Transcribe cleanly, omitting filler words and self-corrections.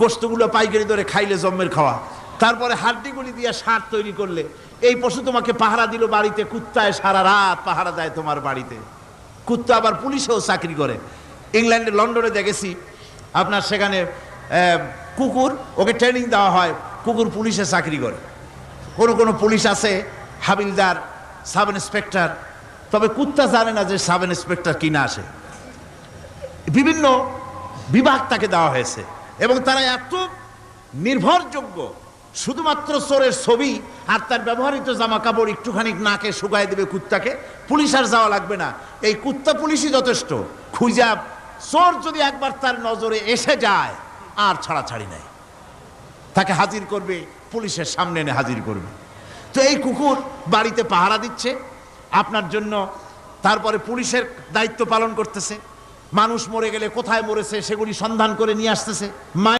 গোস্তগুলো পাইকারি দরে খাইলে জম্মের খাওয়া, তারপরে হাড্ডিগুলি দিয়ে সার তৈরি করলে এই পশু তোমাকে পাহারা দিল বাড়িতে, কুত্তায় সারা রাত পাহারা দেয় তোমার বাড়িতে। কুত্তা আবার পুলিশেও চাকরি করে। ইংল্যান্ডে লন্ডনে দেখেছি আপনার সেখানে কুকুর, ওকে ট্রেনিং দেওয়া হয়, কুকুর পুলিশে চাকরি করে। কোনো পুলিশ আছে হাবিলদার, সাব ইন্সপেক্টর, তবে কুত্তা জানে না যে সাব ইন্সপেক্টর কিনা আসে। বিভিন্ন বিভাগ তাকে দেওয়া হয়েছে এবং তারা এত নির্ভরযোগ্য, শুধুমাত্র চোরের ছবি আর তার ব্যবহৃত জামা কাপড় একটুখানি নাকে শুকায় দেবে কুত্তাকে, পুলিশ আর যাওয়া লাগবে না। এই কুত্তা পুলিশই যথেষ্ট। খুঁজা চোর যদি একবার তার নজরে এসে যায় আর ছাড়াছাড়ি নাই, তাকে হাজির করবে, পুলিশের সামনে এনে হাজির করবে। তো এই কুকুর বাড়িতে পাহারা দিচ্ছে আপনার জন্য, তারপরে পুলিশের দায়িত্ব পালন করতেছে। মানুষ মরে গেলে কোথায় মরেছে সেগুলি সন্ধান করে নিয়ে আসতেছে।